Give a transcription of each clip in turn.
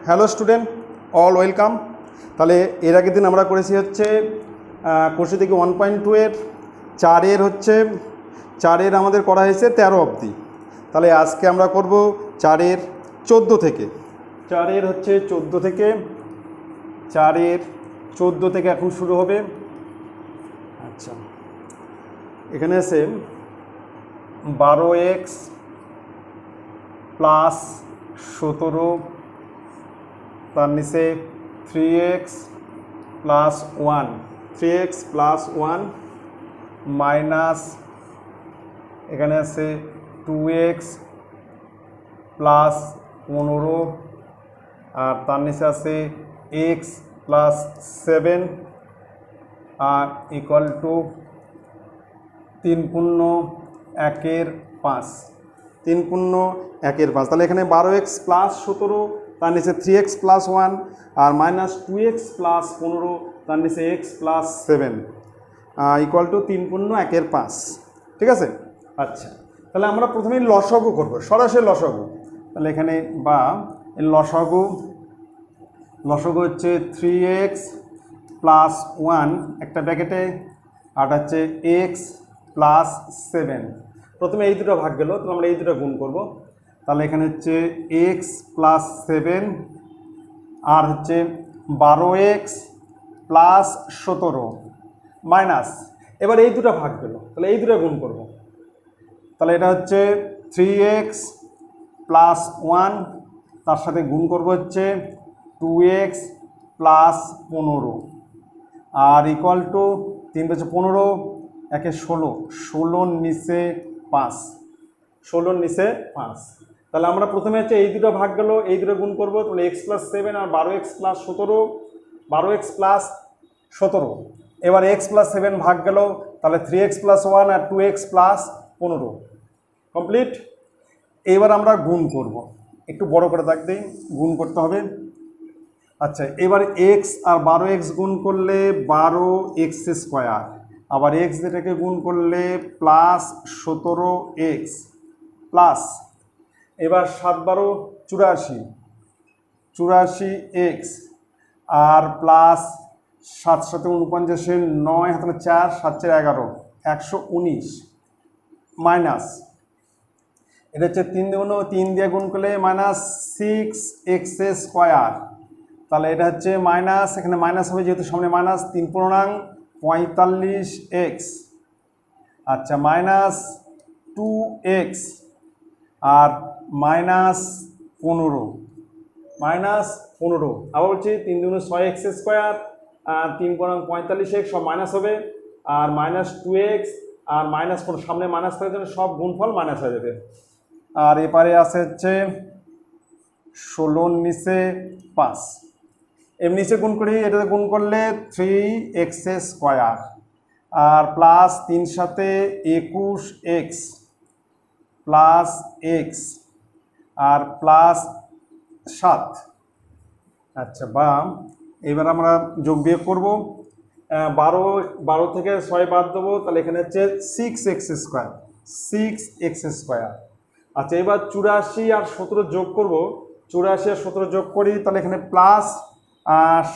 Hello student, all welcome. তাহলে এর আগের দিন আমরা করেছি হচ্ছে কোর্সে থেকে 1.2 এর 4 হচ্ছে 4 আমাদের করা হয়েছে 13 অবধি। তাহলে আজকে আমরা করব 4 14 থেকে। 4 হচ্ছে 14 থেকে, 4 14 থেকে এখন শুরু হবে। আচ্ছা, এখানে আছে 12x প্লাস 17, তার নিচে 3x plus 1, 3x plus 1 minus এখানে আছে 2x প্লাস 15, আর তার নিচে আছে x প্লাস 7 আর ইকুয়াল টু 3 পূর্ণ 1 5, 3 পূর্ণ 1 5। তাহলে এখানে 12x প্লাস 17, তার নিচে 3x প্লাস 1 আর মাইনাস 2x প্লাস 15, তার নিচে x প্লাস 7 ইকুয়াল টু 3 পূর্ণ 1 5। ঠিক আছে? আচ্ছা, তাহলে আমরা প্রথমেই লসাগু করব, সরাসরি লসাগু। তাহলে এখানে বা লসাগু হচ্ছে 3x প্লাস 1 একটা ব্র্যাকেটে, আর হচ্ছে x প্লাস 7। প্রথমে এই দুটো ভাগ গেল, তাহলে আমরা এই দুটো গুণ করব। তাহলে এখানে হচ্ছে x প্লাস 7 আর হচ্ছে 12x প্লাস 17 মাইনাস, এবার এই দুটো ভাগ গেল, তাহলে এই দুটো গুণ করব। তাহলে এটা হচ্ছে 3x প্লাস 1, তার সাথে গুণ করব হচ্ছে 2x plus 15 R equal to 3 × 15 1 16, 16 নিচে 5, 16 নিচে 5। তাহলে আমরা প্রথমে হচ্ছে এই দুটো ভাগ গেল, এই দুটো গুণ করব। তাহলে x প্লাস 7 আর 12x প্লাস 17, 12x প্লাস 17। এবার x প্লাস 7 ভাগ গেল, তাহলে 3x প্লাস 1 আর 2x প্লাস 15 কমপ্লিট। এবার আমরা গুণ করব, একটু বড় করে দাগ দিই, গুণ করতে হবে। আচ্ছা, এবার x আর 12x গুণ করলে 12x স্কোয়ার, আবার x যেটাকে গুণ করলে প্লাস 17x প্লাস, এবার 7 12 84, 84x আর প্লাস 7 7 49, 9 হাতে 4 7 4 11, 119 মাইনাস, এটা হচ্ছে 3 দিয়ে গুণ করলে মাইনাস 6x স্কোয়ার। তাহলে এটা হচ্ছে মাইনাস, এখানে মাইনাস হবে যেহেতু সামনে মাইনাস, 3 পূর্ণাঙ্গ 45x, আচ্ছা মাইনাস 2x আর মাইনাস 15, আবার বলছি 3 2 6x স্কোয়ার আর 3 পূর্ণাঙ্গ 45x সব মাইনাস হবে, আর মাইনাস 2x আর মাইনাস 15 সামনে মাইনাস থাকার জন্য সব গুণফল মাইনাস হয়ে যাবে। আর এপারে আছে হচ্ছে 16 নিচে 5, এর নিচে গুণ করি, এটাতে গুণ করলে 3x স্কোয়ার আর প্লাস 3 সাথে 21x প্লাস x আর প্লাস 7। আচ্ছা, বা এবার আমরা যোগ বিয়োগ করব। 12 থেকে 6 বাদ দেবো, তাহলে এখানে হচ্ছে 6x স্কোয়ার। আচ্ছা, এবার 84 আর 17 যোগ করব, 84 আর 17 যোগ করি, তাহলে এখানে প্লাস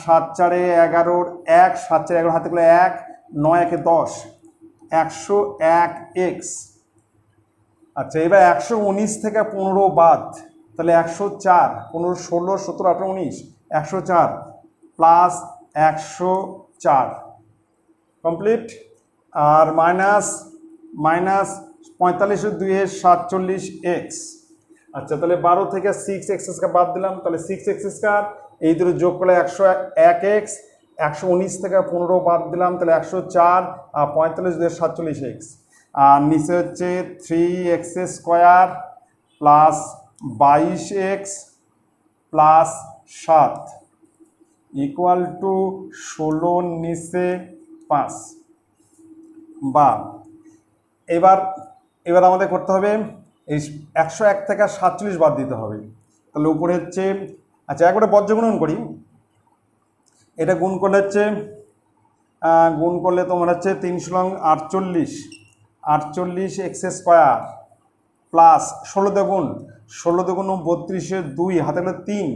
7 4 11, 1 7 4 11 হাতে করে 1, 9 1 10, 101x। আচ্ছা, এবার 119 থেকে 15 বাদ, তাহলে 104, 15 16 17 18 19, 104 প্লাস 104 কমপ্লিট। আর মাইনাস 45 2 47x। আচ্ছা, তাহলে 12 থেকে 6x বাদ দিলাম, তাহলে 6x স্কোয়ার, এই দুটো যোগ করলে 101x, 119 থেকে 15 বাদ দিলাম, তাহলে 104 আর 45 2 47x, আর নিচে হচ্ছে 3x square plus 22x plus 7 equal to 16 নিচে 5। বা এবার আমাদের করতে হবে এই 101 থেকে 47 বাদ দিতে হবে। তাহলে উপরে হচ্ছে, আচ্ছা একবারে বজ্রগুণন করি, এটা গুণ করলে হচ্ছে তোমার হচ্ছে 3 48, 48x স্কোয়ার প্লাস 16 দ্বিগুণ 32 হাতে গেলে 3,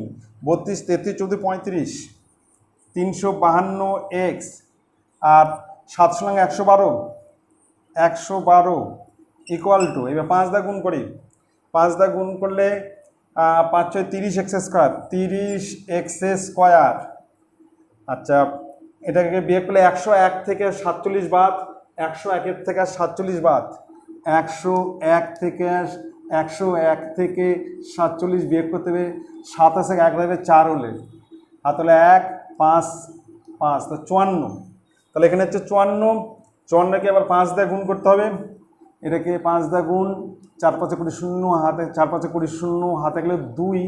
32, 33, 14, 35, 352 এক্স আর 7 সঙ্গে 112, 112 ইকুয়াল টু, এবার 5 দা গুণ করি, 5 দা গুণ করলে 5 6 30 এক্স স্কোয়ার, 30 এক্স স্কোয়ার। আচ্ছা, এটাকে বিয়োগ করলে 101 থেকে 47 বাদ, 101 থেকে 47 বাদ, 101 থেকে 47 বিয়োগ করতে হবে, 7 আছে 1 দেবে 4 হলে, আর তাহলে 1 5 5 তো 54। তাহলে এখানে হচ্ছে 54, 54কে আবার 5 দিয়ে গুণ করতে হবে, এটাকে 5 দিয়ে গুণ, 4 5 20 0 হাতে, 4 5 20 0 হাতে গেলে 2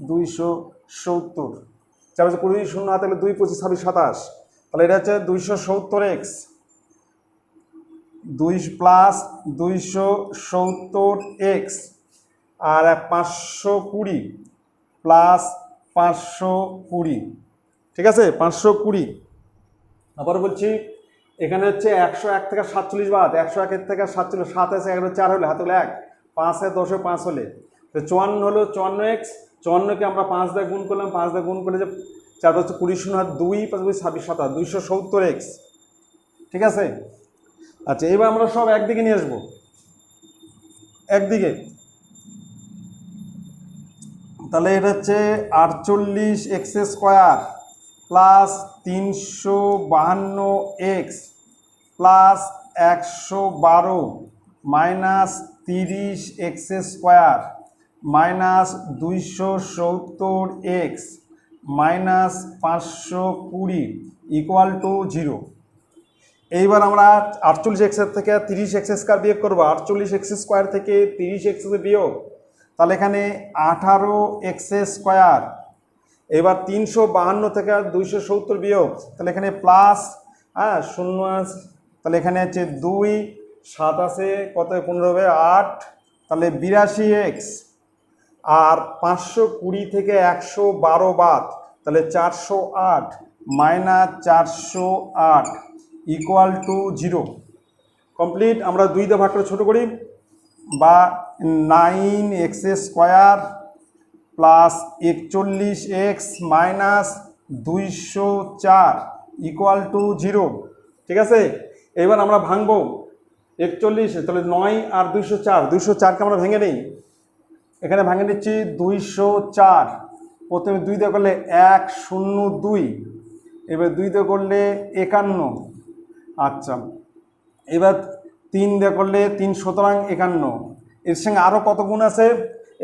270, 4 5 20 0 হাতে গেলে 2 25 26 27, তাহলে এটা হচ্ছে 270 এক্স, 2 প্লাস 270 এক্স আর 520 প্লাস 520, ঠিক আছে 520। আবার বলছি এখানে হচ্ছে 101 থেকে 47 বাদ, 101 থেকে 47, 7 আছে 11 4 হলে, হাতে হলে 1, 5 10 5 হলে, তো 54 হলো 54 এক্স। 54কে আমরা 5 দিয়ে গুণ করলাম, 5 দিয়ে গুণ করলে যে 4 5 20 0 হাত 2 5 26 27, 270 এক্স, ঠিক আছে। আচ্ছা, এবার আমরা সব একদিকে নিয়ে আসবো, একদিকে, তাহলে এটা হচ্ছে 48 x square plus 352 x plus 112 minus 30 x square minus 270 x minus 520 equal to 0। এইবার আমরা 48 এক্সের থেকে 30 এক্স স্কোয়ার বিয়োগ করবো, 48 এক্স স্কোয়ার থেকে 30 এক্স বিয়োগ, তাহলে এখানে 18 এক্স স্কোয়ার। এবার 352 থেকে 270 বিয়োগ, তাহলে এখানে প্লাস, হ্যাঁ 0 আছে, তাহলে এখানে হচ্ছে 2 7 আছে কত 15 হবে 8, তাহলে 82 এক্স আর 520 থেকে 112 বাদ, তাহলে 408 মাইনাস 408 ইকুয়াল টু 0। কমপ্লিট। আমরা 2 দিয়ে ভাগ করে ছোটো করি, বা 9 x square plus 41 x minus 204 equal to 0, ঠিক আছে। এবার আমরা ভাঙবো 41, তাহলে 9 আর 204, 204কে আমরা ভেঙে নিই, এখানে ভাঙে নিচ্ছি 204, প্রথমে 2 দিয়ে করলে 102, এবার 2 দিয়ে করলে 51, আচ্ছা এবার 3 দিয়ে করলে 3, সুতরাং 51, এর সঙ্গে আরও কত গুণ আছে,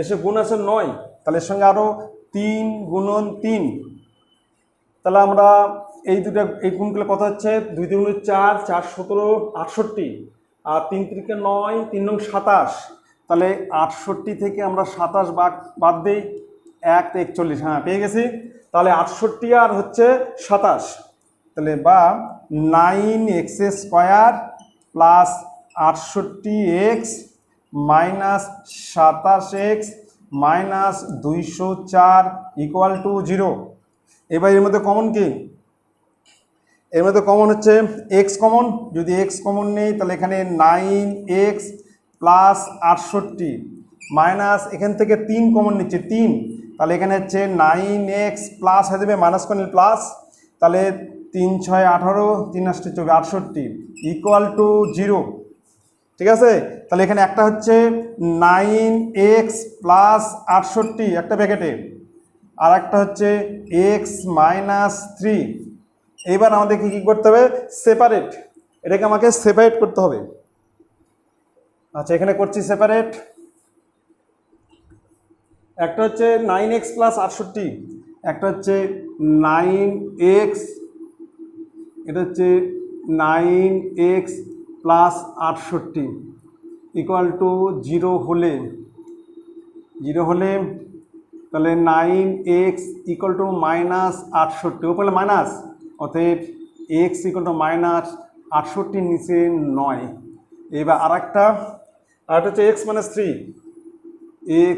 এসে গুণ আছে 9, তাহলে এর সঙ্গে আরও 3 গুণন 3, তাহলে আমরা এই দুটো এই গুণগুলো কত হচ্ছে, 2 × 4, 4 17 68, আর 3 × 9, 3 9 27, তাহলে 68 থেকে আমরা 27 বাদ দিই, 1 41, হ্যাঁ পেয়ে গেছি। তাহলে 68 আর হচ্ছে 27, তাহলে বা 9 x square plus 68 x minus 27 x minus 204 equal to 0। এবার এর মধ্যে কমন কি, এর মধ্যে কমন হচ্ছে এক্স কমন, যদি এক্স কমন নেই তাহলে এখানে 9x প্লাস 68 মাইনাস এখান থেকে 3 কমন নিচ্ছে 3, তাহলে এখানে হচ্ছে 9x প্লাস হয়ে যাবে মাইনাস করলে প্লাস, তাহলে 3 6 18, 3 8 24, 68 ইকুয়াল টু 0, ঠিক আছে। তাহলে এখানে একটা হচ্ছে 9x প্লাস 68 একটা প্যাকেটে, আর একটা হচ্ছে x মাইনাস 3। এইবার আমাদেরকে কী করতে হবে, সেপারেট, এটাকে আমাকে সেপারেট করতে হবে। আচ্ছা এখানে করছি সেপারেট, একটা হচ্ছে 9x প্লাস 68, একটা হচ্ছে 9x, এটা হচ্ছে 9x প্লাস 68 ইকুয়াল টু 0 হলে, তাহলে 9x ইকুয়াল টু মাইনাস 68, উপরে মাইনাস, অতএব x ইকুয়াল টু মাইনাস 68 নিচে 9। এবার আরেকটা হচ্ছে x minus 3, x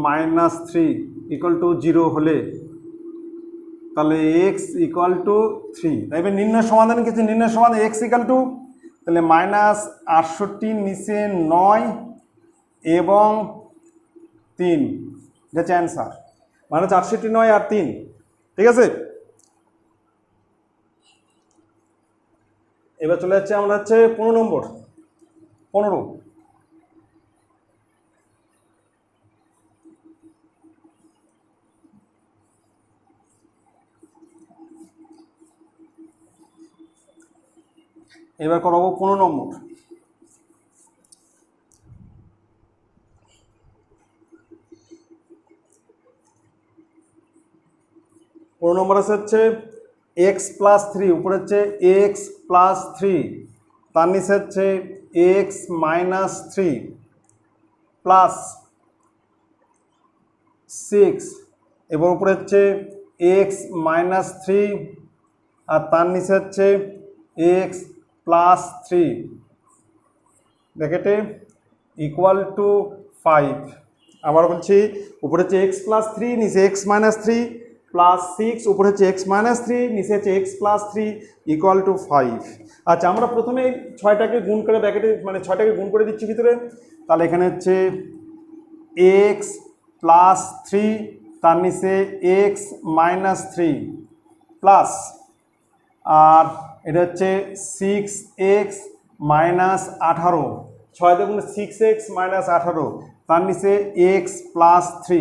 minus 3 equal to 0 হলে, তাহলে x ইকুয়াল টু 3। এবার নির্ণয় সমাধান কিছু, নির্ণয় সমাধান x ইকুয়াল টু, তাহলে মাইনাস 68 নিচে 9 এবং 3, এটা হচ্ছে অ্যান্সার। মানে 64 আর 3, ঠিক আছে। এবার চলে যাচ্ছে আমরা হচ্ছে 15 নম্বর। 15 এবার করাবো 15 নম্বর। 15 নম্বর আছে হচ্ছে এক্স প্লাস থ্রি, উপরে হচ্ছে এক্স প্লাস থ্রি, তার নিচে হচ্ছে x minus three plus six, এবার উপরে হচ্ছে এক্স মাইনাস থ্রি আর তার নিচে হচ্ছে এক্স প্লাস থ্রি ব্র্যাকেটে ইকুয়াল টু 5। আবার বলছি, উপরে হচ্ছে এক্স প্লাস থ্রি, নিচে x minus three plus six, উপরে হচ্ছে এক্স মাইনাস থ্রি, নিচে হচ্ছে x plus three equal to 5। আচ্ছা, আমরা প্রথমে 6টাকে গুণ করে ব্র্যাকেটে মানে 6টাকে গুণ করে দিচ্ছি ভিতরে। তাহলে এখানে হচ্ছে এক্স প্লাস থ্রি, তার নিচে এক্স মাইনাস থ্রি প্লাস, আর এটা হচ্ছে 6x মাইনাস 18, 6 দেখুন 6x মাইনাস 18, তার নিচে x plus three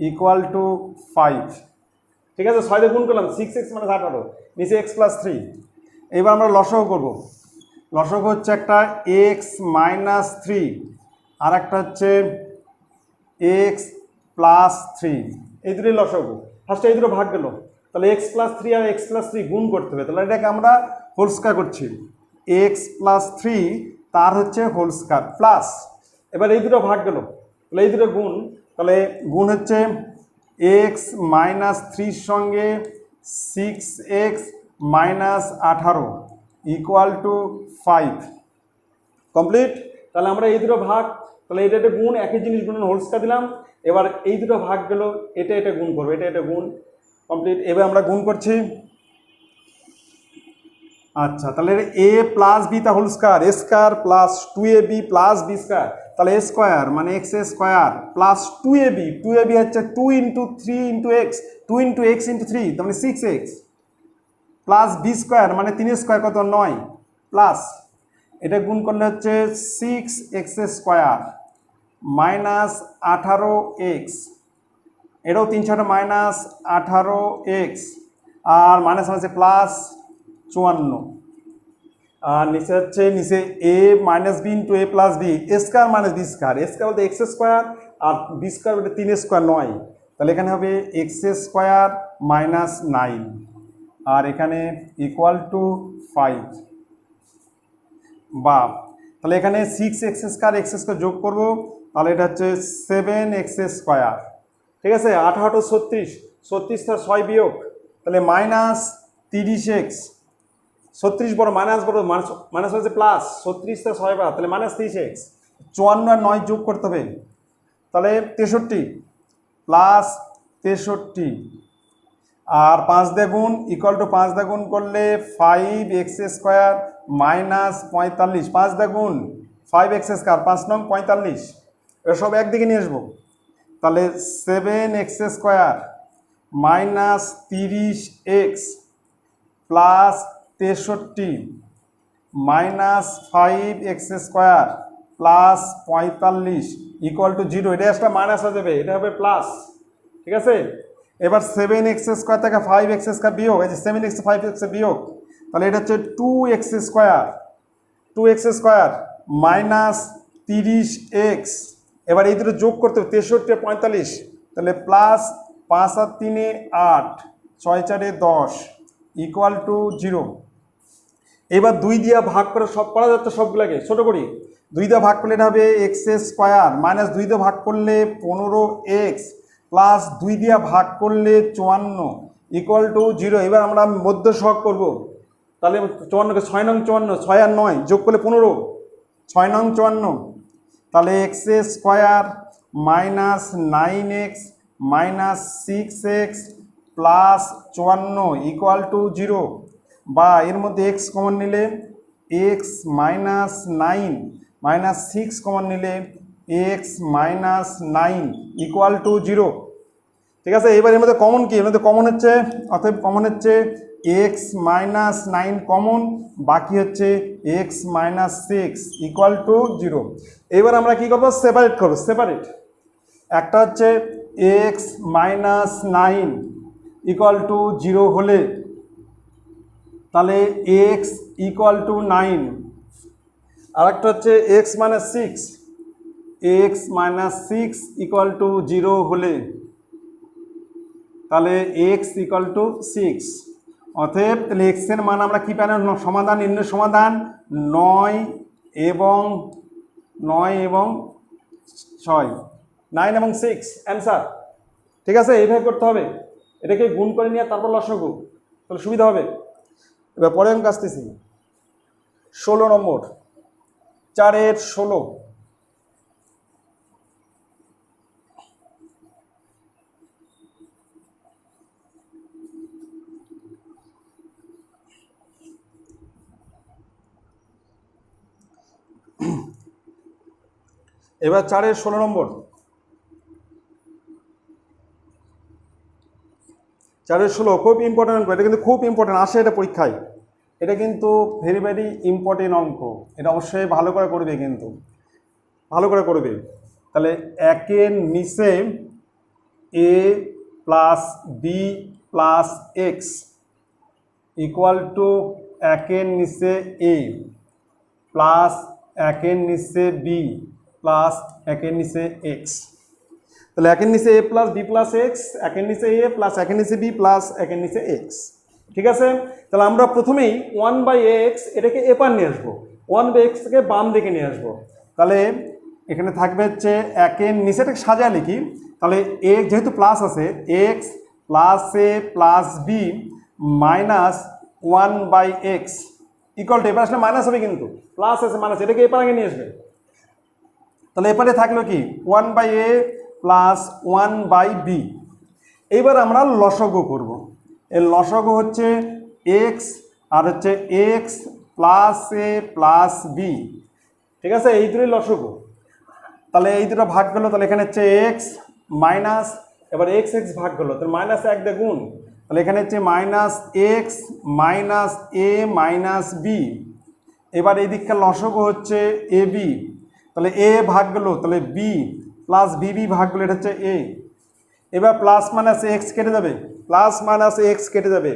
equal to 5। ঠিক আছে, 6 দিয়ে গুণ করলাম 6x মাইনাস 18, নিচে এক্স প্লাস থ্রি। এবার আমরা লসাগু করব। লসাগু হচ্ছে একটা এক্স মাইনাস থ্রি আর একটা হচ্ছে এক্স প্লাস থ্রি, এই দুটোই লসাগু। ফার্স্টে এই দুটো ভাগ গেল, তাহলে এক্স প্লাস থ্রি আর এক্স প্লাস থ্রি গুণ করতে হবে। তাহলে এটাকে আমরা হোল স্কয়ার করছি, এক্স প্লাস থ্রি তার হচ্ছে হোল স্কয়ার প্লাস, এবার এই দুটো ভাগ গেল, তাহলে এই দুটো গুণ, তাহলে গুণ হচ্ছে এক্স মাইনাস থ্রির সঙ্গে 6x minus 18 equal to 5 complete. তাহলে আমরা এই দুটো ভাগ, তাহলে এটা একটা গুণ, একই জিনিস গুণ হোল স্কয়ার দিলাম। এবার এই দুটো ভাগ গেল, এটা এটা গুণ করবো, এটা এটা গুণ কমপ্লিট। এবার আমরা গুণ করছি। আচ্ছা, তাহলে এ প্লাস বি তা whole square, a square plus 2ab plus b square, তাহলে এ স্কয়ার মানে x a square plus 2ab, 2ab হচ্ছে 2 into 3 into x, 2 into x into 3 তার মানে 6x প্লাস বি স্কয়ার মানে 3 স্কয়ার কত 9 plus, এটা গুণ করলে হচ্ছে 6x স্কয়ার মাইনাস 18x, এটাও 3 6 মাইনাস 18x আর মাইনাস আছে প্লাস 54, আর নিচে হচ্ছে নিচে এ minus B into A plus B, A square minus B square, a square বলতে এক্স স্কয়ার আর বি স্কয়ার বলতে 3 স্কয়ার 9, তাহলে এখানে হবে এক্স স্কয়ার মাইনাস 9 আর এখানে ইকুয়াল টু 5। বা তাহলে এখানে 6x স্কয়ার এক্স স্কয়ার যোগ করব, তাহলে এটা হচ্ছে 7x স্কয়ার, ঠিক আছে। 18 36, 36 তার 6 বিয়োগ, তাহলে মাইনাস 30x, 36 বড় মাইনাস বড় মাইনাস হচ্ছে প্লাস, 36 তার 6 বার, তাহলে মাইনাস 30x, 54 আর 9 যোগ করতে হবে, তাহলে 63 প্লাস 63 আর 5 দিয়ে গুণ ইকুয়াল টু 5 দিয়ে গুণ করলে 5x স্কয়ার মাইনাস 45, 5 দিয়ে গুণ 5x স্কয়ার 5 নং 45, এসব একদিকে নিয়ে আসবো, তাহলে 7x square minus 30x plus 63 minus 5x square plus 45 equal to 0, এটা একটা মাইনাস হয়ে যাবে, এটা হবে প্লাস, ঠিক আছে। এবার 7x স্কয়ার থেকে 5x স্কয়ার বিয়োগ, এই যে 7x 5x বিয়োগ, তাহলে এটা হচ্ছে 2x square, 2x square minus 30x, এবার এই দুটো যোগ করতে হবে 63 45, তাহলে প্লাস 5 আর 3 8 6 4 10 ইকুয়াল টু 0। এবার 2 দিয়ে ভাগ করে সব করা যাচ্ছে, সবগুলোকে ছোট করি, 2 দিয়ে ভাগ করলে এটা হবে এক্স স্কয়ার মাইনাস 2 দিয়ে ভাগ করলে 15x প্লাস 2 দিয়ে ভাগ করলে 54 ইকুয়াল টু 0। এবার আমরা মধ্য সহগ করব, তাহলে 54কে 6 নং 54, 6 আর 9 যোগ করলে 15, 6 নং 54, তাহলে x square minus 9x minus 6x plus 54 equal to 0, বা এর মধ্যে এক্স কমন নিলে এক্স মাইনাস 9 মাইনাস 6 কমন নিলে এক্স মাইনাস 9 ইকুয়াল টু 0। ঠিক আছে, এবার এর মধ্যে কমন কি, এর মধ্যে কমন হচ্ছে, অতএব কমন হচ্ছে এক্স মাইনাস 9 কমন, বাকি হচ্ছে এক্স মাইনাস 6 ইকুয়াল টু 0। এবার আমরা কি করবো, সেপারেট করবো, সেপারেট। একটা হচ্ছে এক্স মাইনাস 9 ইকুয়াল টু 0 হলে তাহলে এক্স ইকুয়াল টু 9, আর একটা হচ্ছে x minus 6, x minus 6 equal to 0 হলে তাহলে এক্স ইকুয়াল টু 6। অতএব তাহলে এক্স এর মান আমরা কী পেলাম, সমাধান, নির্ণয় সমাধান 9 এবং 6, 9 এবং 6 অ্যান্সার। ঠিক আছে, এইভাবে করতে হবে, এটাকে গুণ করে নিয়ে তারপর লসাগু, তাহলে সুবিধা হবে। এবার পরে অঙ্ক আসতেছি 16 নম্বর, 4-এর 16। এবার 4-এর 16 নম্বর, 4-এর 16 খুব ইম্পর্টেন্ট অঙ্ক, এটা কিন্তু খুব ইম্পর্টেন্ট, আসে এটা পরীক্ষায়, এটা কিন্তু ভেরি ভেরি ইম্পর্টেন্ট অঙ্ক, এটা অবশ্যই ভালো করে করবে, কিন্তু ভালো করে করবে। তাহলে একের নিচে a plus b plus x equal to একের নিচে এ প্লাস একের নিচে বি প্লাস একের নিচে এক্স। তাহলে একের নিচে a plus b plus x, একের নিচে এ প্লাস একের নিচে বি প্লাস একের নিচে এক্স। ঠিক আছে, তাহলে আমরা প্রথমেই 1/x এটাকে এপার নিয়ে আসবো, 1/x থেকে বাম দিকে নিয়ে আসবো। তাহলে এখানে থাকবে হচ্ছে একের নিচে, এটাকে সাজায় লিখি, তাহলে এ যেহেতু প্লাস আছে, x plus a plus b minus 1/x equal to, এবার আসলে মাইনাস হবে, কিন্তু প্লাস আছে মাইনাস, এটাকে এপার আগে নিয়ে আসবে। তাহলে এপারে থাকলো কি 1/a প্লাস 1/b। এইবার আমরা লসাগু করব, এর লসাগু হচ্ছে এক্স আর হচ্ছে x plus a plus b. ঠিক আছে, এই দুটোই লসাগু। তাহলে এই দুটো ভাগ গেলো, তাহলে এখানে হচ্ছে এক্স মাইনাস, এবার এক্স এক্স ভাগ গেলো, তাহলে মাইনাস 1 দিয়ে গুণ, তাহলে এখানে হচ্ছে minus x minus a minus B. এবার এই দিককার লসাগু হচ্ছে এ বি, তাহলে এ ভাগ গেলো, তাহলে বি প্লাস বিবি ভাগ গেলো, এটা হচ্ছে এ। এবার প্লাস মাইনাস এক্স কেটে যাবে, প্লাস মাইনাস এক্স কেটে যাবে,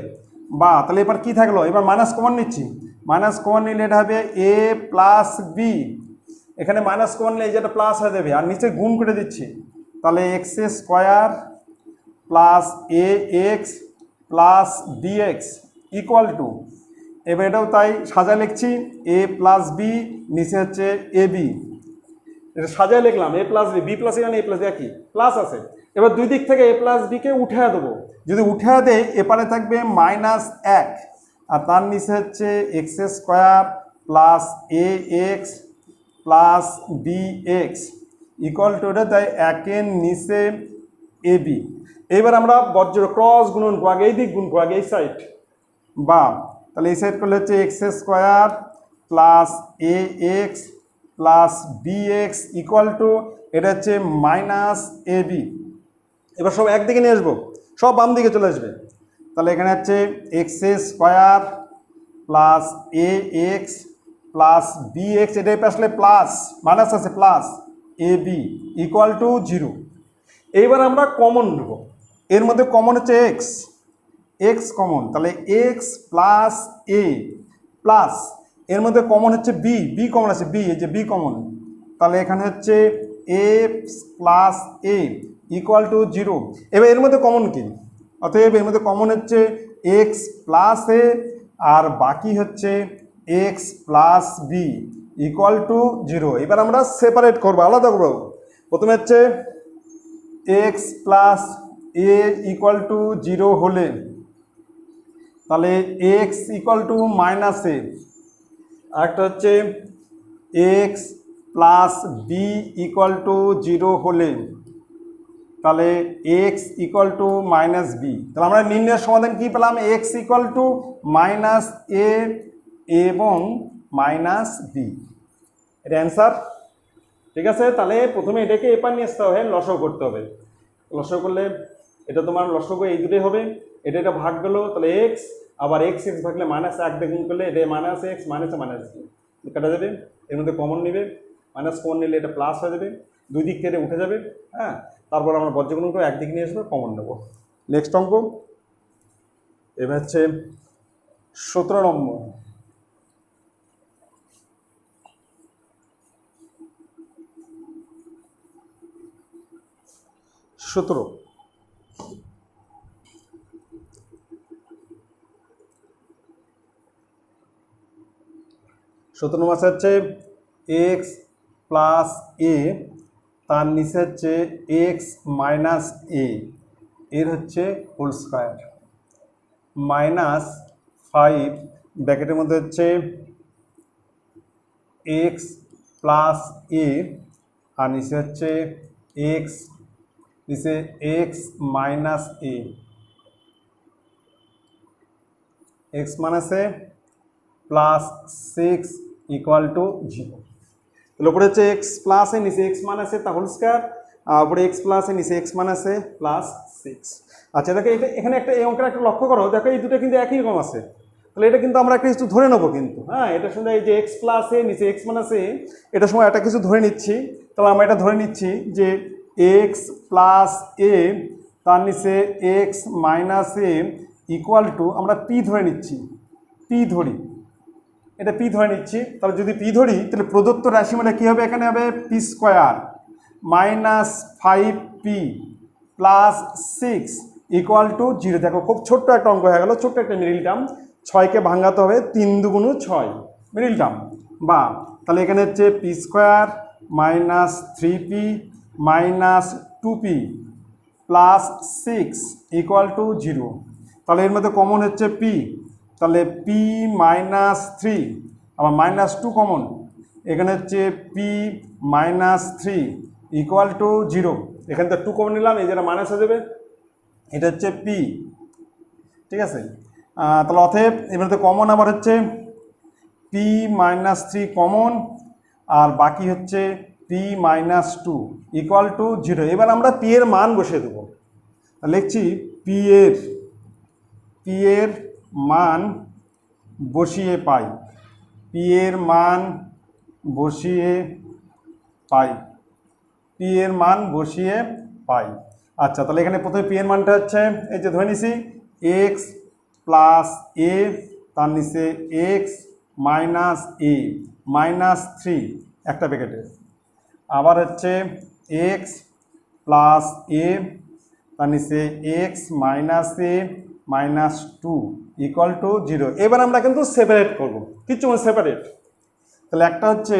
বা তাহলে এবার কি থাকলো, এবার মাইনাস কমন নিচ্ছি, মাইনাস কমন নিলে এটা হবে এ প্লাস বি, এখানে মাইনাস কমন নিলে যেটা প্লাস হয়ে যাবে, আর নিচে গুণ করে দিচ্ছি, তাহলে x square plus a x plus b x equal to, এবার এটাও তাই সাজায় লিখছি, এ প্লাস বি, নিচে হচ্ছে এ বি, এটা সাজায় লিখলাম এ প্লাস বি, বি প্লাস এখানে এ প্লাস একই প্লাস আছে। এবার দুই দিক থেকে এ প্লাস বিকে উঠে দেবো, যদি উঠে দেয় এপারে থাকবে -1, আর তার নিচে হচ্ছে x square plus a x plus b x equal to, এটা তাই একের নিচে এ বি। এবার আমরা বজ্র ক্রস গুণন করবো, আগে এই দিক গুণ করবো, আগে এই সাইড, বা তাহলে এই সাইড করলে হচ্ছে x square plus a x plus b x equal to, এটা হচ্ছে মাইনাস এ বি। এবার সব একদিকে নিয়ে আসবো, সব বাম দিকে চলে আসবে, তাহলে এখানে হচ্ছে x square plus a x plus b x, এটা আসলে প্লাস মাইনাস আছে plus a b equal to 0। এইবার আমরা কমন নেব, এর মধ্যে কমন হচ্ছে এক্স, এক্স কমন, তাহলে এক্স প্লাস এ প্লাস এর মধ্যে কমন হচ্ছে বি, বি কমন আছে বি, এই যে বি কমন, তাহলে এখানে হচ্ছে a plus a equal to 0। এবার এর মধ্যে কমন কি, অতএব এর মধ্যে কমন হচ্ছে এক্স প্লাস এ, আর বাকি হচ্ছে x plus b equal to 0। এবার আমরা সেপারেট করবো, আলাদা করবো, প্রথমে হচ্ছে x plus a equal to 0 হলে তাহলে x equal to minus a, আরেকটা হচ্ছে x plus b equal to 0 হলে তাহলে x equal to minus b. তাহলে আমরা নির্ণয়ের সমাধান কী পেলাম, x equal to minus a এবং মাইনাস বি, এটা অ্যান্সার। ঠিক আছে, তাহলে প্রথমে এটাকে এপার নিয়ে আসতে হবে, লসাগু করতে হবে, লসাগু করলে এটা তোমার লসগু এই দুটোই হবে। এটা এটা ভাগ গেলো, তাহলে এক্স, আবার এক্স এক্স ভাগলে মাইনাস 1 দিয়ে গুণ করলে এটা মাইনাস এক্স মাইনাস মাইনাস কাটা যাবে। এর মধ্যে কমন নেবে, মাইনাস কমন নিলে এটা প্লাস হয়ে যাবে, দুই দিক থেকে উঠে যাবে। হ্যাঁ, তারপর আমরা বজ্রগুণ করে একদিকে নিয়ে আসবো, কমন নেবো। নেক্সট অঙ্ক এবার হচ্ছে 17 নম্বর। সতেরো মাসে হচ্ছে এক্স প্লাস এ, তার নিচে হচ্ছে এক্স মাইনাস এ, এর হচ্ছে হোল স্কোয়ার, মাইনাস 5 ব্র্যাকেটের মধ্যে হচ্ছে এক্স প্লাস এ, আর নিচে হচ্ছে এক্স, নিচে x minus A, x minus A plus 6 equal to 0। তাহলে উপরে হচ্ছে এক্স প্লাস এ, নিচে এক্স মাইনাস এ তা হোল স্কোয়ার, আর উপরে এক্স প্লাস এ, নিচে এক্স মাইনাস এ প্লাস 6। আচ্ছা দেখো এটা এখানে একটা এই অঙ্কের একটা লক্ষ্য করো, দেখো এই দুটো কিন্তু একই রকম আছে, তাহলে এটা কিন্তু আমরা একটা কিছু ধরে নেবো কিন্তু। হ্যাঁ, এটার সঙ্গে এই যে এক্স প্লাস এ নিচে এক্স মাইনাস এ, এটার সময় একটা কিছু ধরে নিচ্ছি। তাহলে আমরা এটা ধরে নিচ্ছি যে এক্স প্লাস এ তার নিচে x minus a equal two, আমরা পি ধরে নিচ্ছি, পি ধরি, এটা পি ধরে নিচ্ছি। তাহলে যদি পি ধরি তাহলে প্রদত্ত রাশি মানে কী হবে, এখানে হবে P square minus 5p plus 6 equal to 0। দেখো খুব ছোট্ট একটা অঙ্ক হয়ে গেল, ছোট্ট একটা মিডিল টার্ম, 6কে ভাঙাতে হবে 3 দুগুণ 6 মিডিল টার্ম, বা তাহলে এখানে হচ্ছে P square minus 3p minus 2p plus 6 equal to 0। তাহলে এর মধ্যে কমন হচ্ছে পি, তাহলে পি মাইনাস 3 আবার মাইনাস 2 কমন, এখানে হচ্ছে পি মাইনাস 3 ইকুয়াল টু 0। এখানে তো 2 কমন নিলাম, এই যেটা মাইনাস হয়ে যাবে, এটা হচ্ছে পি। ঠিক আছে, তাহলে অতএব এবার তো কমন আবার হচ্ছে পি মাইনাস 3 কমন, আর বাকি হচ্ছে পি মাইনাস 2 ইকুয়াল টু 0। এবার আমরা পি এর মান বসিয়ে দেবো, লিখছি পি এর মান বসিয়ে পাই, পি এর মান বসিয়ে পাই, পি এর মান বসিয়ে পাই। আচ্ছা, তাহলে এখানে প্রথমে পি এর মানটা হচ্ছে এই যে ধরে নিছি এক্স প্লাস এ, তার নিচে এক্স মাইনাস এ মাইনাস 3 একটা ব্র্যাকেটে, আবার হচ্ছে এক্স প্লাস এ, তার নিচে x minus a minus 2 equal to 0। এবার আমরা কিন্তু সেপারেট করব, কিচ্ছু মানে সেপারেট। তাহলে একটা হচ্ছে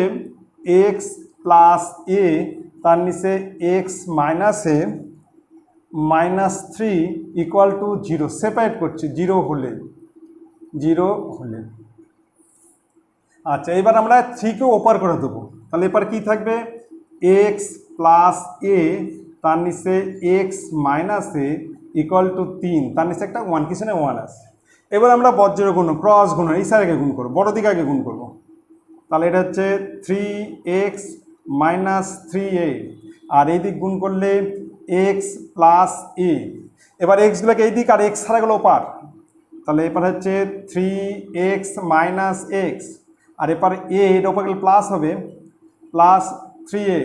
এক্স প্লাস এ, তার নিচে x minus a minus 3 equal to 0, separate করছি 0 হলে। আচ্ছা, এবার আমরা 3কেও ওপার করে দেবো, তাহলে এবার কি থাকবে এক্স প্লাস এ, তার নিচে x minus a equal to 3, তার নিচে একটা 1, কিছু না 1 আছে। এবার আমরা বজ্র গুণ ক্রস গুণ এই সাইডে গুণ করবো, বড় দিকে আগে গুণ করবো। তাহলে এটা হচ্ছে 3x মাইনাস 3a, আর এই দিক গুণ করলে এক্স প্লাস এ। এবার এক্সগুলোকে এই দিক আর এক্স ছাড়া গেলো ওপার, তাহলে এবার হচ্ছে 3x মাইনাস এক্স, আর এবার এ এটা ওপার গেলে প্লাস হবে প্লাস 3a।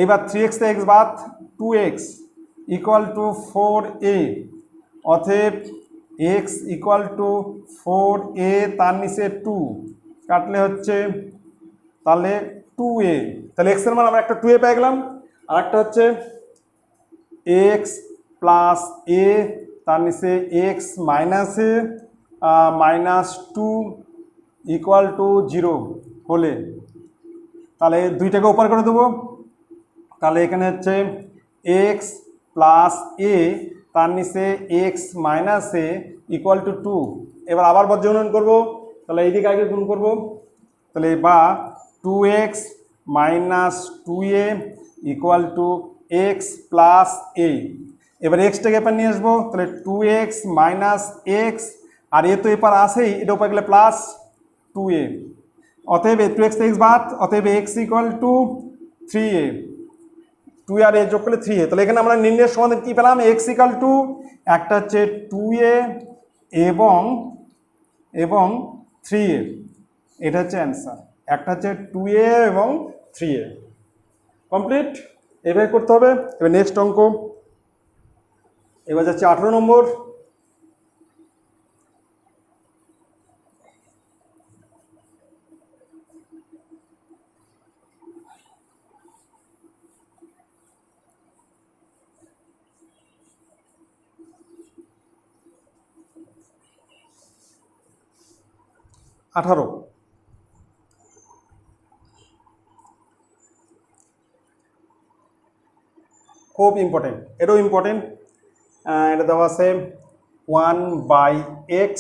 এবার 3x থেকে এক্স বাদ 2x ইকুয়াল টু 4a, অতএব x ইকুয়াল টু 4a, তার নিচে 2 কাটলে হচ্ছে তাহলে 2a। তাহলে x এর মান আমরা একটা 2a পেয়ে গেলাম, আর একটা হচ্ছে x প্লাস এ, তার নিচে x minus a minus 2 equal to 0 হলে, তাহলে দুইটাকে ওপার করে দেবো। তাহলে এখানে হচ্ছে x প্লাস এ, তার নিচে x minus a equal two 2। এবার আবার বজ্রগুণন করবো, তাহলে এইদিকে আগে গুণ করবো, তাহলে বা 2x minus 2a equal to x plus a. এবার এক্সটাকে এবার নিয়ে আসবো, তাহলে 2x মাইনাস এক্স, আর এ তো এবার আসেই, এটা উপর গেলে প্লাস 2a, অতএব 2x থেকে এক্স বাদ, অতএব x ইকুয়াল টু 3a। 2 আর a যোগ করলে 3a, তাহলে এখানে আমরা নির্ণয়ের সমাধান কি পেলাম? x ইকাল টু একটা হচ্ছে 2a এবং 3a, এটা হচ্ছে অ্যান্সার। একটা হচ্ছে 2a এবং 3a। কমপ্লিট, এভাবে করতে হবে। এবার নেক্সট অঙ্ক, এবার যাচ্ছে 18 নম্বর। খুব ইম্পর্টেন্ট, এটাও ইম্পর্টেন্ট। এটা দেওয়া আছে 1/x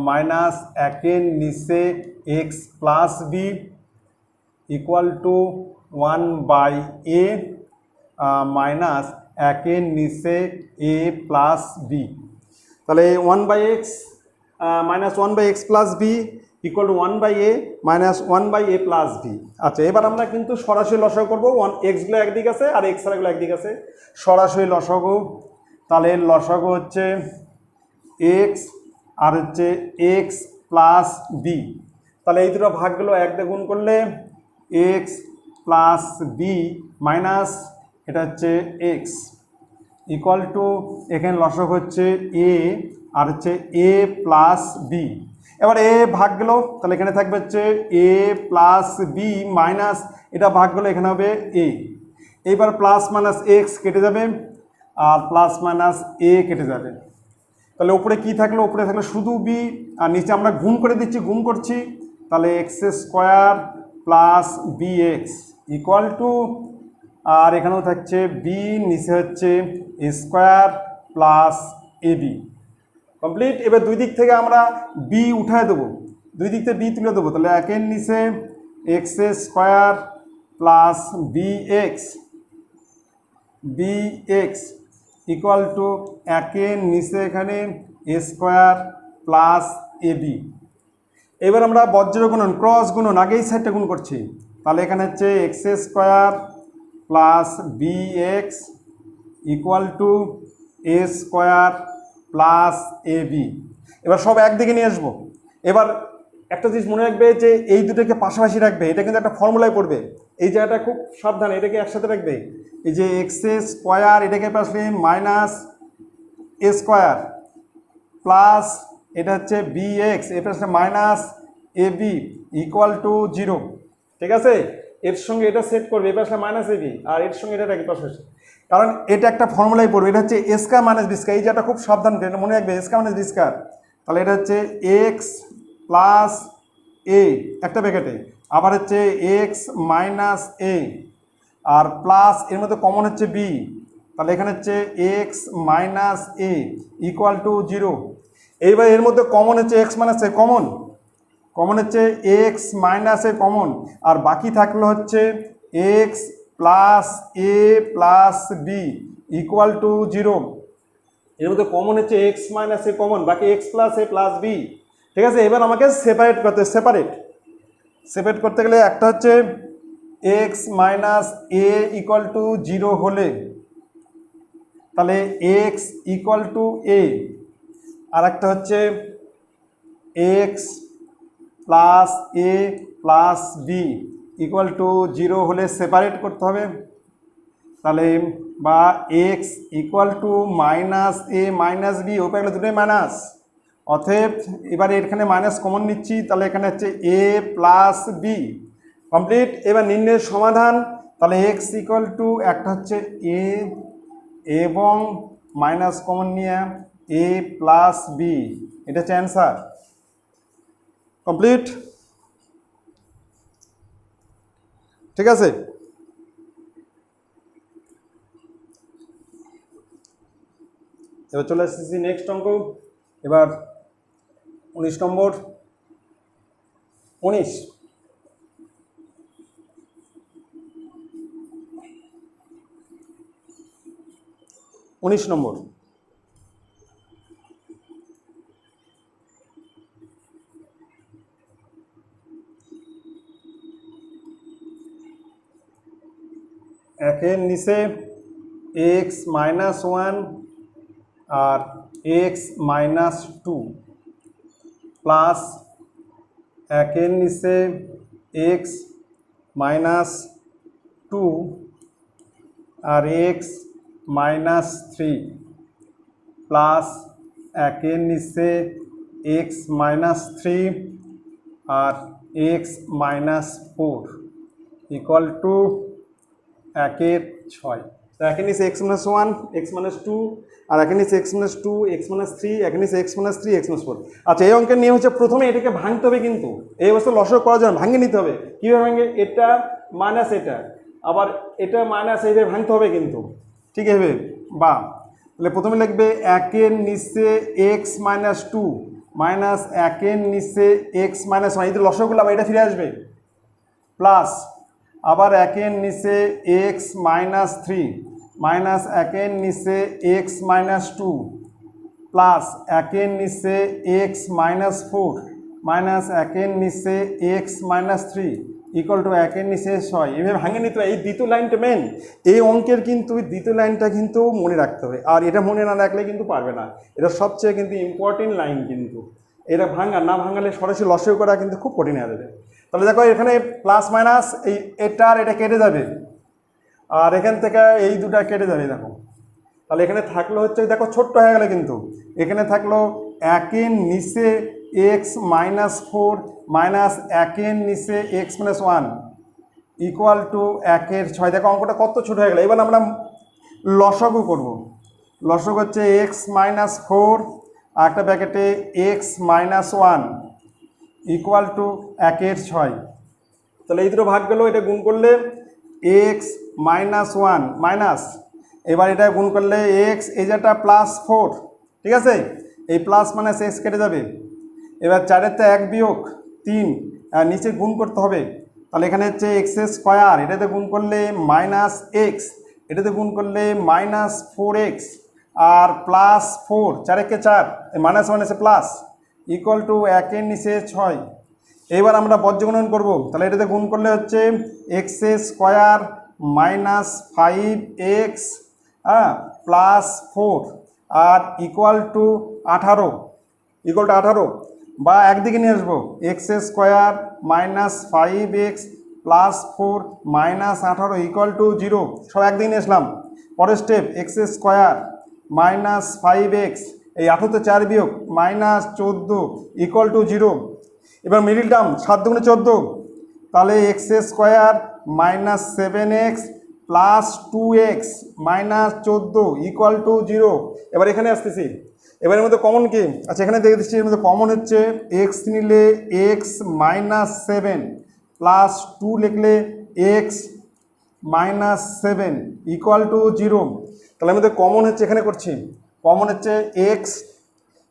মাইনাস একের নিচে x plus b equal to 1/a minus একের নিচে এ প্লাস বি। তাহলে 1/x minus 1/x plus b equal to 1/a minus 1/a plus b. আচ্ছা, এবার আমরা কিন্তু সরাসরি লসাগু করবো। এক্সগুলো একদিক আছে আর এক্স ছাড়াগুলো একদিক আছে, সরাসরি লসাগু। তাহলে লসাগু হচ্ছে এক্স আর হচ্ছে এক্স প্লাস বি। তাহলে এই দুটো ভাগগুলো এক দিয়ে গুণ করলে এক্স প্লাস বি মাইনাস এটা হচ্ছে এক্স ইকুয়াল টু, এখানে লসাগু হচ্ছে এ আর হচ্ছে এ প্লাস বি। এবার এ ভাগ গেল, তাহলে এখানে থাকবে হচ্ছে এ প্লাস বি মাইনাস এটা ভাগ গেলো, এখানে হবে এ। এইবার প্লাস মাইনাস এক্স কেটে যাবে আর প্লাস মাইনাস এ কেটে যাবে। তাহলে উপরে কি থাকলো? উপরে থাকলো শুধু বি, আর নিচে আমরা গুণ করে দিচ্ছি, গুণ করছি। তাহলে x square plus b x equal to, আর এখানেও থাকছে বি, নিচে হচ্ছে square plus a b. Complete. এবার দুই দিক থেকে আমরা বি উঠায় দেবো, দুই দিক থেকে বি তুলে দেবো। তাহলে একের নিচে x square plus b x equal to একের নিচে এখানে a square plus a b. এবার আমরা বজ্র গুণন, ক্রস গুণন, আগে এই সাইডটা গুণ করছি। তাহলে এখানে হচ্ছে x square plus b x equal to a square plus a b. এবার সব একদিকে নিয়ে আসবো। এবার একটা জিনিস মনে রাখবে যে এই দুটোকে পাশাপাশি রাখবে, এটা কিন্তু একটা ফর্মুলায় পড়বে। এই জায়গাটা খুব সাবধানে, এটাকে একসাথে রাখবে। এই যে এক্স স্কোয়ার এটাকে আসলে মাইনাস এ স্কোয়ার প্লাস এটা হচ্ছে বি এক্স, এটা হচ্ছে minus a b equal to 0। ঠিক আছে, এর সঙ্গে এটা সেট করবে, এবার আসলে মাইনাস এ বি, আর এর সঙ্গে এটা রাখবে পাশাপাশি, কারণ এটা একটা ফর্মুলাই পড়বে। এটা হচ্ছে এ স্কয়ার মাইনাস বি স্কয়ার, এই যেটা খুব সাবধান এটা মনে রাখবে, এ স্কয়ার মাইনাস বি স্কয়ার। তাহলে এটা হচ্ছে এক্স প্লাস এ একটা ব্র্যাকেটে, আবার হচ্ছে এক্স মাইনাস এ, আর প্লাস এর মধ্যে কমন হচ্ছে বি। তাহলে এখানে হচ্ছে x minus a equal to 0। এইবার এর মধ্যে কমন হচ্ছে এক্স মাইনাস এ, কমন হচ্ছে এক্স মাইনাস এ কমন, আর বাকি থাকলো হচ্ছে x plus a plus b equal to 0। এর মধ্যে কমন হচ্ছে এক্স মাইনাস এ কমন, বাকি x plus a plus b. ঠিক আছে, এবার আমাকে সেপারেট করতে গেলে একটা হচ্ছে x minus a equal to 0 হলে তাহলে এক্স ইকুয়াল টু এ, আর একটা হচ্ছে x plus a plus b equal to 0 হলে সেপারেট করতে হবে। তাহলে বা x equal to minus a minus b, ওই পাশে দুটোই মাইনাস, অতএব এবারে এখানে মাইনাস কমন নিচ্ছি, তাহলে এখানে হচ্ছে এ প্লাস বি। কমপ্লিট। এবার নির্ণয়ের সমাধান, তাহলে এক্স ইকুয়াল টু একটা হচ্ছে এ এবং মাইনাস কমন নিয়ে এ প্লাস বি, এটা হচ্ছে অ্যান্সার। কমপ্লিট। ঠিক আছে, এবার চলে এসেছি নেক্সট অঙ্ক। এবার 19 নম্বর। 19 নম্বর। একের নিচে এক্স মাইনাস ওয়ান আর এক্স মাইনাস টু প্লাস একের নিচে এক্স মাইনাস টু আর এক্স মাইনাস থ্রি প্লাস একের নিচে এক্স মাইনাস থ্রি আর x minus four equal to একের ছয়। তো একের নিচে x minus one x minus two আর একের নিচে x minus two x minus three একের নিচে x minus three x minus four. আচ্ছা, এই অঙ্কের নিয়ম হচ্ছে প্রথমে এটাকে ভাঙতে হবে, কিন্তু এই অবস্থা লসক করার জন্য ভাঙে নিতে হবে। কীভাবে ভাঙে? এটা মাইনাস এটা, আবার এটা মাইনাস এইভাবে ভাঙতে হবে কিন্তু, ঠিক আছে? বা তাহলে প্রথমে লিখবে একের নিচে এক্স মাইনাস টু মাইনাস একের নিচে এক্স মাইনাস ওয়ান, এই যে লসকগুলো আবার এটা ফিরে আসবে, প্লাস আবার একের নিচে এক্স মাইনাস থ্রি মাইনাস একের নিচে এক্স মাইনাস টু প্লাস একের নিচে এক্স মাইনাস ফোর মাইনাস একের নিচে x minus three equal to একের নিচে ছয়। এভাবে ভাঙে নিতে হবে। এই দ্বিতীয় লাইনটা মেন, এই অঙ্কের কিন্তু দ্বিতীয় লাইনটা কিন্তু মনে রাখতে হবে, আর এটা মনে না রাখলে কিন্তু পারবে না। এটা সবচেয়ে কিন্তু ইম্পর্টেন্ট লাইন, কিন্তু এটা না ভাঙালে সরাসরি লসেও করা কিন্তু খুব কঠিন হয়ে যাবে। তাহলে দেখো এখানে প্লাস মাইনাস এটা আর এটা কেটে যাবে, আর এখান থেকে এই দুটা কেটে যাবে। দেখো তাহলে এখানে থাকলো হচ্ছে, দেখো ছোট্ট হয়ে গেলে কিন্তু এখানে থাকলো একের নিচে এক্স মাইনাস ফোর মাইনাস একের নিচে x minus one equal to একের ছয়। দেখো অঙ্কটা কত ছোট হয়ে গেল। এবার আমরা লসগু করব। লসগ হচ্ছে এক্স মাইনাস ফোর আর একটা ব্র্যাকেটে x minus one equal to একের ছয়। তাহলে এই দুটো ভাগ গেল, এটা গুণ করলে এক্স মাইনাস ওয়ান মাইনাস, এবার এটা গুণ করলে এক্স, এই যেটা প্লাস ফোর, ঠিক আছে? এই প্লাস মাইনাস এক্স কেটে যাবে। এবার চারের তো এক বিয়োগ তিন, আর নিচে গুণ করতে হবে। তাহলে এখানে হচ্ছে এক্স স্কোয়ার, এটাতে গুণ করলে মাইনাস এক্স, এটাতে গুণ করলে মাইনাস ফোর এক্স আর প্লাস ফোর, চারেকে চার, মাইনাস মাইনাসে প্লাস ইকুয়াল টু একের নিচে ছয়। এবার আমরা বজ্রগুণন করব। তাহলে এটাতে গুণ করলে হচ্ছে x square minus five x plus four আর ইকুয়াল টু 18 বা একদিকে নিয়ে আসবো x square minus five x plus four minus 18 equal to 0, সব একদিকে নিয়ে আসলাম। পরের step x square minus five x, এই 18 4 বিয়োগ মাইনাস 14 ইকুয়াল টু 0। এবার মিডিল টার্ম 7 দুগুণে 14, তাহলে x square minus seven x plus two x minus 14 equal to 0। এবার এখানে আসতেছি, এবার এর মধ্যে কমন কি? আচ্ছা, এখানে দেখে দিচ্ছি এর মধ্যে কমন হচ্ছে এক্স নিলে x minus seven plus two লিখলে x minus seven equal to 0। তাহলে এর মধ্যে কমন হচ্ছে, এখানে করছি কমন হচ্ছে এক্স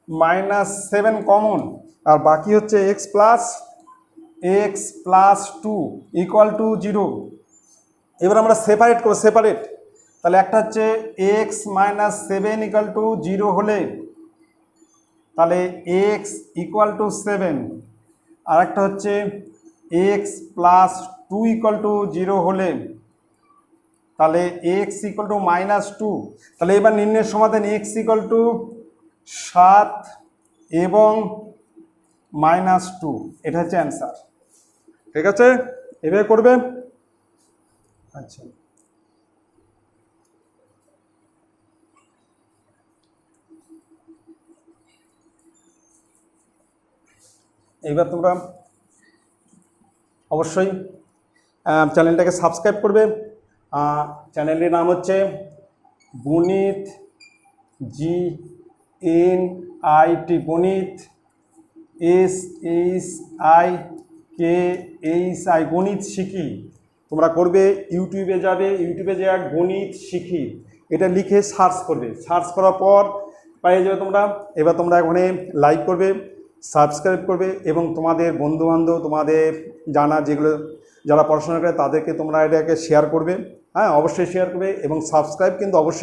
মাইনাস সেভেন কমন, আর বাকি হচ্ছে x plus two equal to 0। এবার আমরা সেপারেট করবো, সেপারেট। তাহলে একটা হচ্ছে x minus seven equal to 0 হলে তাহলে এক্স ইকুয়াল টু সেভেন, আর একটা হচ্ছে x plus two equal to 0 হলে তাহলে x equal to minus two. তাহলে এবার নির্ণয়ের সমাধান এক্স ইকুয়াল টু 7 এবং মাইনাস টু, এটা হচ্ছে অ্যান্সার। ঠিক আছে, এভাবে করবে। আচ্ছা, এইবার তোমরা অবশ্যই চ্যানেলটাকে সাবস্ক্রাইব করবে। চ্যানেলটির নাম হচ্ছে গণিত GNIT, গণিত SHIKHI, গণিত শিখি। তোমরা করবে ইউটিউবে যাবে, ইউটিউবে যা গণিত শিখি এটা লিখে সার্চ করবে, সার্চ করার পর পেয়ে যাবে তোমরা। এবার তোমরা ওখানে লাইক করবে, সাবস্ক্রাইব করবে এবং তোমাদের বন্ধুবান্ধব, তোমাদের জানা যেগুলো যারা পড়াশোনা করে তাদেরকে তোমরা এটাকে শেয়ার করবে। হ্যাঁ, অবশ্যই শেয়ার করবে এবং সাবস্ক্রাইব কিন্তু অবশ্যই